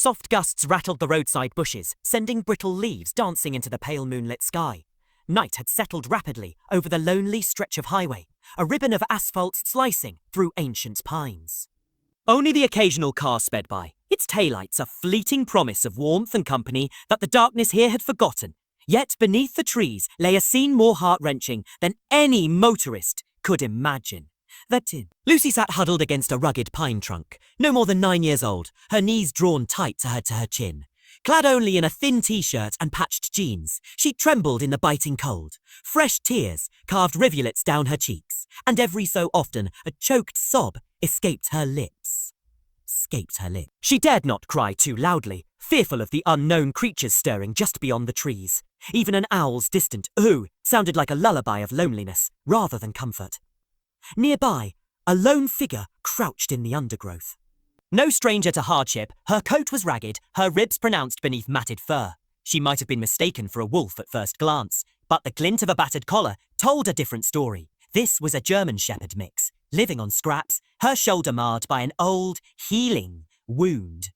Soft gusts rattled the roadside bushes, sending brittle leaves dancing into the pale moonlit sky. Night had settled rapidly over the lonely stretch of highway, a ribbon of asphalt slicing through ancient pines. Only the occasional car sped by, its taillights a fleeting promise of warmth and company that the darkness here had forgotten. Yet beneath the trees lay a scene more heart-wrenching than any motorist could imagine. Lucy sat huddled against a rugged pine trunk, no more than 9 years old, her knees drawn tight to her chin. Clad only in a thin t-shirt and patched jeans, she trembled in the biting cold. Fresh tears carved rivulets down her cheeks, and every so often a choked sob escaped her lips. She dared not cry too loudly, fearful of the unknown creatures stirring just beyond the trees. Even an owl's distant "ooh" sounded like a lullaby of loneliness rather than comfort. Nearby, a lone figure crouched in the undergrowth. No stranger to hardship, her coat was ragged, her ribs pronounced beneath matted fur. She might have been mistaken for a wolf at first glance, but the glint of a battered collar told a different story. This was a German Shepherd mix, living on scraps, her shoulder marred by an old, healing wound.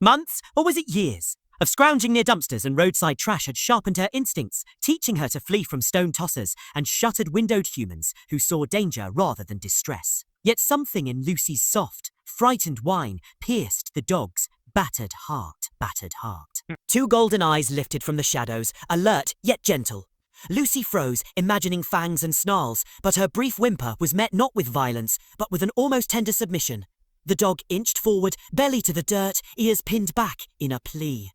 Months, or was it years, of scrounging near dumpsters and roadside trash had sharpened her instincts, teaching her to flee from stone tossers and shuttered-windowed humans who saw danger rather than distress. Yet something in Lucy's soft, frightened whine pierced the dog's battered heart. Two golden eyes lifted from the shadows, alert yet gentle. Lucy froze, imagining fangs and snarls, but her brief whimper was met not with violence, but with an almost tender submission. The dog inched forward, belly to the dirt, ears pinned back in a plea.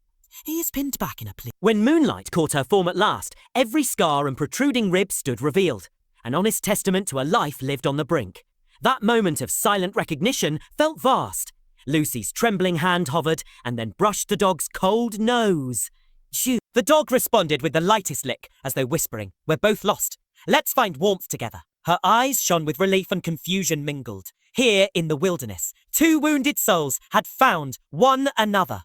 When moonlight caught her form at last, every scar and protruding rib stood revealed, an honest testament to a life lived on the brink. That moment of silent recognition felt vast. Lucy's trembling hand hovered and then brushed the dog's cold nose. Shoo. The dog responded with the lightest lick, as though whispering, "We're both lost. Let's find warmth together." Her eyes shone with relief and confusion mingled. Here in the wilderness, two wounded souls had found one another.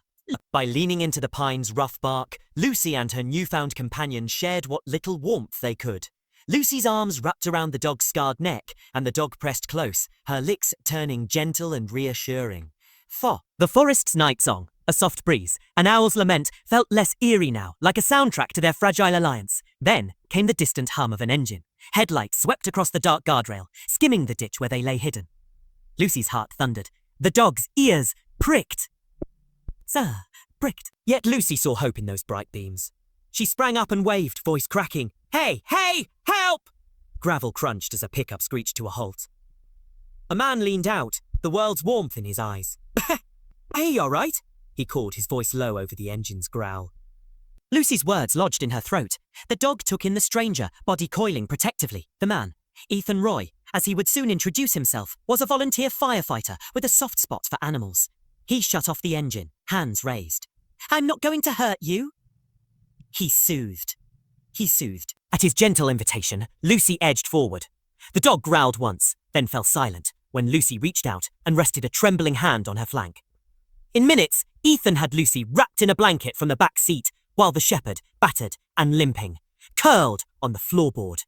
By leaning into the pine's rough bark, Lucy and her newfound companion shared what little warmth they could. Lucy's arms wrapped around the dog's scarred neck, and the dog pressed close, her licks turning gentle and reassuring. The forest's night song, a soft breeze, an owl's lament felt less eerie now, like a soundtrack to their fragile alliance. Then came the distant hum of an engine. Headlights swept across the dark guardrail, skimming the ditch where they lay hidden. Lucy's heart thundered. The dog's ears pricked. Yet Lucy saw hope in those bright beams. She sprang up and waved, voice cracking. "Hey, help!" Gravel crunched as a pickup screeched to a halt. A man leaned out, the world's warmth in his eyes. "Hey, all right?" he called, his voice low over the engine's growl. Lucy's words lodged in her throat. The dog took in the stranger, body coiling protectively. The man, Ethan Roy, as he would soon introduce himself, was a volunteer firefighter with a soft spot for animals. He shut off the engine, hands raised. "I'm not going to hurt you." He soothed. At his gentle invitation, Lucy edged forward. The dog growled once, then fell silent, when Lucy reached out and rested a trembling hand on her flank. In minutes, Ethan had Lucy wrapped in a blanket from the back seat, while the shepherd, battered and limping, curled on the floorboard.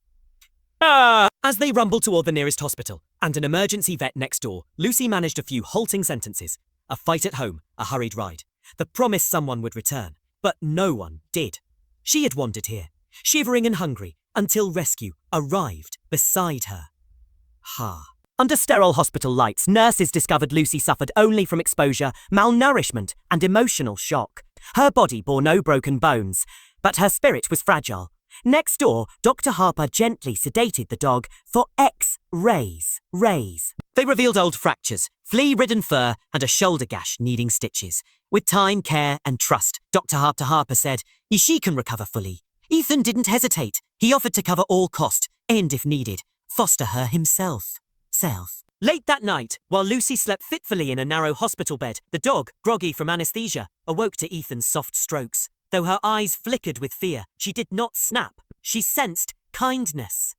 As they rumbled toward the nearest hospital and an emergency vet next door, Lucy managed a few halting sentences. A fight at home, a hurried ride. The promise someone would return, but no one did. She had wandered here, shivering and hungry, until rescue arrived beside her. Under sterile hospital lights, nurses discovered Lucy suffered only from exposure, malnourishment, and emotional shock. Her body bore no broken bones, but her spirit was fragile. Next door, Dr. Harper gently sedated the dog for X-rays. They revealed old fractures, flea-ridden fur, and a shoulder gash needing stitches. With time, care, and trust, Dr. Harper said, "She can recover fully." Ethan didn't hesitate. He offered to cover all cost, and if needed, foster her himself. Late that night, while Lucy slept fitfully in a narrow hospital bed, the dog, groggy from anesthesia, awoke to Ethan's soft strokes. Though her eyes flickered with fear, she did not snap. She sensed kindness.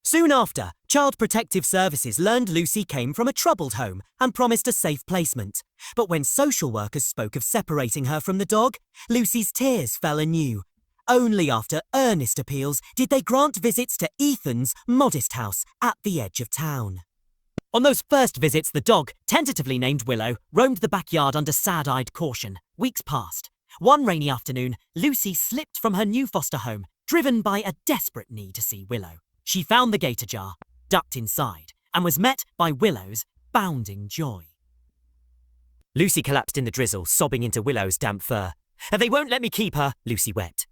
Soon after, Child Protective Services learned Lucy came from a troubled home and promised a safe placement. But when social workers spoke of separating her from the dog, Lucy's tears fell anew. Only after earnest appeals did they grant visits to Ethan's modest house at the edge of town. On those first visits, the dog, tentatively named Willow, roamed the backyard under sad-eyed caution. Weeks passed. One rainy afternoon, Lucy slipped from her new foster home, driven by a desperate need to see Willow. She found the gate ajar, ducked inside, and was met by Willow's bounding joy. Lucy collapsed in the drizzle, sobbing into Willow's damp fur. "They won't let me keep her," Lucy wept.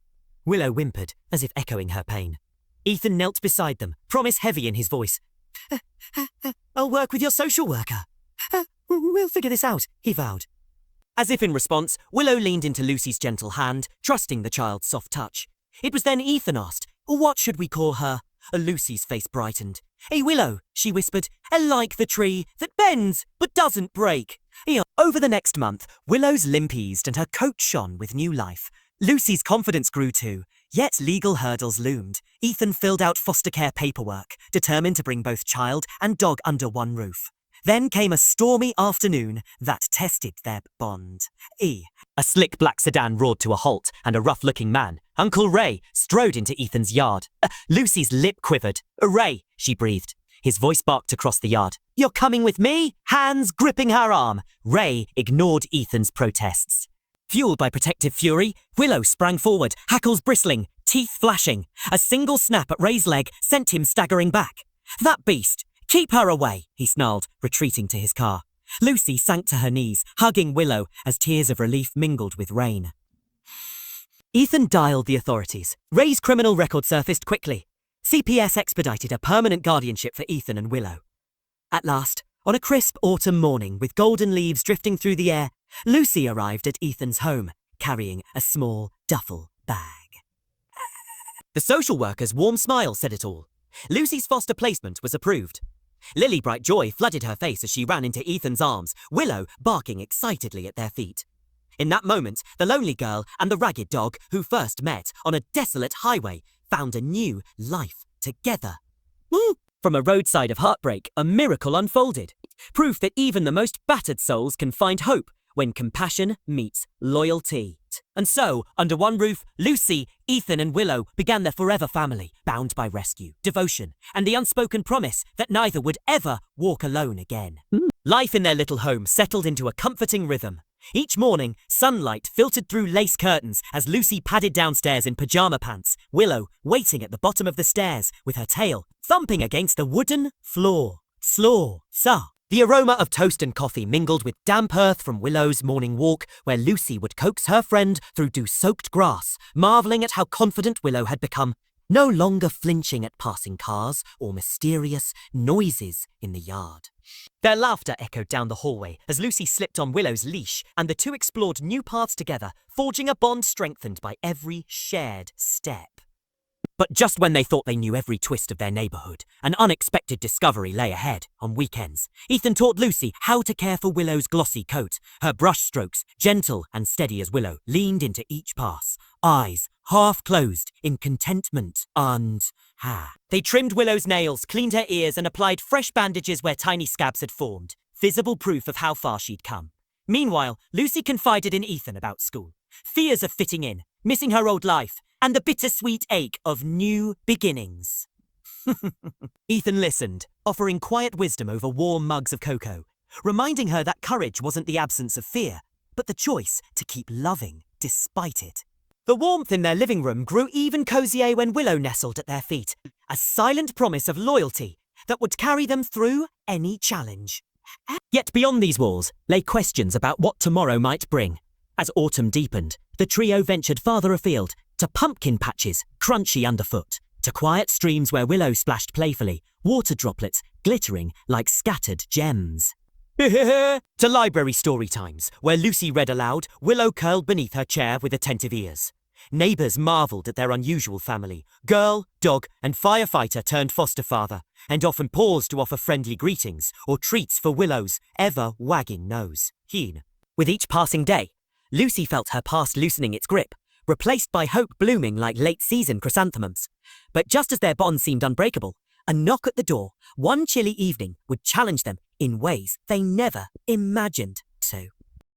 Willow whimpered, as if echoing her pain. Ethan knelt beside them, promise heavy in his voice. "I'll work with your social worker. We'll figure this out," he vowed. As if in response, Willow leaned into Lucy's gentle hand, trusting the child's soft touch. It was then Ethan asked, "What should we call her?" Lucy's face brightened. "A willow," she whispered, "like the tree that bends but doesn't break." Over the next month, Willow's limp eased and her coat shone with new life. Lucy's confidence grew too, yet legal hurdles loomed. Ethan filled out foster care paperwork, determined to bring both child and dog under one roof. Then came a stormy afternoon that tested their bond. A slick black sedan roared to a halt, and a rough-looking man, Uncle Ray, strode into Ethan's yard. Lucy's lip quivered. "Ray," she breathed. His voice barked across the yard. "You're coming with me?" Hands gripping her arm. Ray ignored Ethan's protests. Fueled by protective fury, Willow sprang forward, hackles bristling, teeth flashing. A single snap at Ray's leg sent him staggering back. "That beast! Keep her away," he snarled, retreating to his car. Lucy sank to her knees, hugging Willow as tears of relief mingled with rain. Ethan dialed the authorities. Ray's criminal record surfaced quickly. CPS expedited a permanent guardianship for Ethan and Willow. At last, on a crisp autumn morning with golden leaves drifting through the air, Lucy arrived at Ethan's home, carrying a small duffel bag. The social worker's warm smile said it all. Lucy's foster placement was approved. Lily-bright joy flooded her face as she ran into Ethan's arms, Willow barking excitedly at their feet. In that moment, the lonely girl and the ragged dog, who first met on a desolate highway, found a new life together. From a roadside of heartbreak, a miracle unfolded. Proof that even the most battered souls can find hope when compassion meets loyalty. And so, under one roof, Lucy, Ethan and Willow began their forever family, bound by rescue, devotion, and the unspoken promise that neither would ever walk alone again. Life in their little home settled into a comforting rhythm. Each morning, sunlight filtered through lace curtains as Lucy padded downstairs in pajama pants, Willow waiting at the bottom of the stairs with her tail thumping against the wooden floor. Slaw. The aroma of toast and coffee mingled with damp earth from Willow's morning walk, where Lucy would coax her friend through dew-soaked grass, marveling at how confident Willow had become, no longer flinching at passing cars or mysterious noises in the yard. Their laughter echoed down the hallway as Lucy slipped on Willow's leash, and the two explored new paths together, forging a bond strengthened by every shared step. But just when they thought they knew every twist of their neighborhood, an unexpected discovery lay ahead. On weekends, Ethan taught Lucy how to care for Willow's glossy coat. Her brush strokes, gentle and steady as Willow, leaned into each pass, eyes half closed in contentment and They trimmed Willow's nails, cleaned her ears, and applied fresh bandages where tiny scabs had formed, visible proof of how far she'd come. Meanwhile, Lucy confided in Ethan about school. Fears of fitting in, missing her old life, and the bittersweet ache of new beginnings. Ethan listened, offering quiet wisdom over warm mugs of cocoa, reminding her that courage wasn't the absence of fear, but the choice to keep loving despite it. The warmth in their living room grew even cozier when Willow nestled at their feet, a silent promise of loyalty that would carry them through any challenge. Yet beyond these walls lay questions about what tomorrow might bring. As autumn deepened, the trio ventured farther afield, to pumpkin patches, crunchy underfoot, to quiet streams where Willow splashed playfully, water droplets glittering like scattered gems. To library story times, where Lucy read aloud, Willow curled beneath her chair with attentive ears. Neighbours marvelled at their unusual family. Girl, dog, and firefighter turned foster father, and often paused to offer friendly greetings or treats for Willow's ever-wagging nose. With each passing day, Lucy felt her past loosening its grip, replaced by hope blooming like late-season chrysanthemums. But just as their bond seemed unbreakable, a knock at the door, one chilly evening, would challenge them in ways they never imagined.